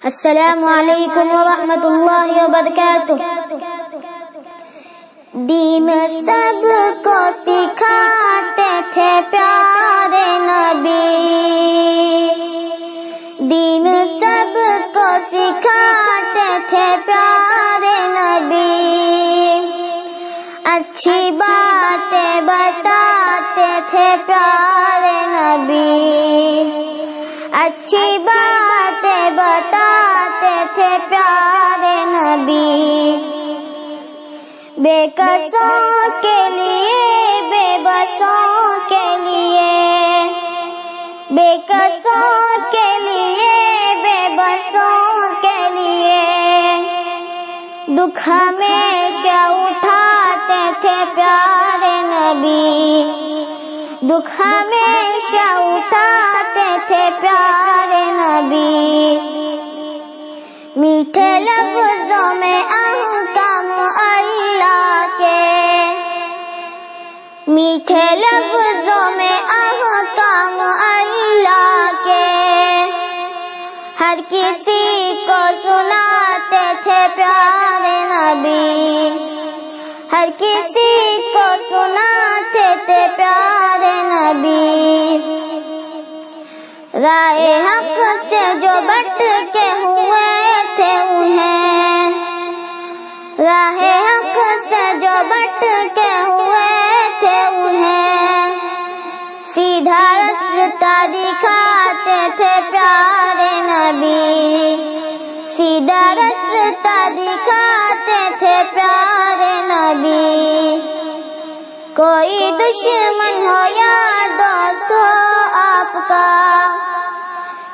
السلام علیکم ورحمۃ اللہ وبرکاتہ۔ دین سب کو سکھاتے تھے پیارے نبی، دین سب کو سکھاتے تھے پیارے نبی، اچھی باتیں بتاتے تھے پیارے نبی، اچھی باتیں بتاتے تھے پیارے نبی، بے کسوں کے لیے بے بسوں کے لیے، بے کسوں کے لیے بے بسوں کے لیے، دکھ ہمیشہ اٹھاتے تھے پیارے نبی، دکھ ہمیشہ اٹھاتے تھے پیارے نبی، میٹھے لفظوں میں احکام اللہ کے، میٹھے لفظوں میں احکام اللہ کے، ہر کسی کو سناتے تھے پیارے نبی، ہر کسی کو سناتے تھے پیارے نبی، راہ حق سے جو بھٹکے ہوئے تھے انہیں، راہ حق سے جو بھٹکے ہوئے تھے انہیں، سیدھا راستہ دکھاتے تھے پیارے نبی، سیدھا راستہ دکھاتے تھے پیارے نبی، کوئی دشمن ہو یا دوست ہو آپ کا،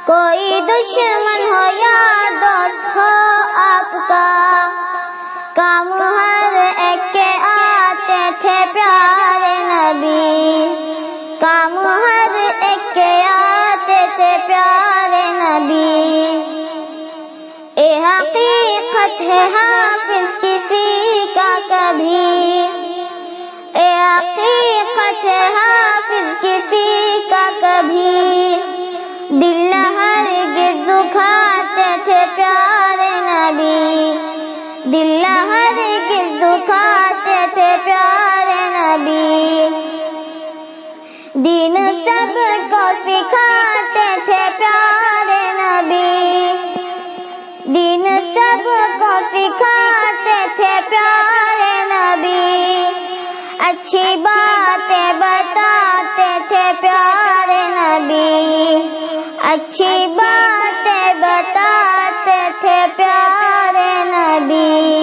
کوئی دشمن ہو یا دوست ہو آپ کا، کام ہر ایک کے آتے تھے پیارے نبی، کام ہر ایک کے آتے تھے پیارے نبی، اے حقیقت ہے حافظ کسی کا کبھی، اے حقیقت ہے حافظ کسی کا کبھی، دل ہرگز دکھاتے تھے پیارے نبی، دل ہرگز دکھاتے تھے پیارے نبی، دین سب کو سکھاتے تھے پیارے نبی، دین سب کو سکھاتے تھے پیارے نبی، اچھی باتیں بتاتے تھے پیارے نبی، اچھی باتیں بتاتے تھے پیارے نبی۔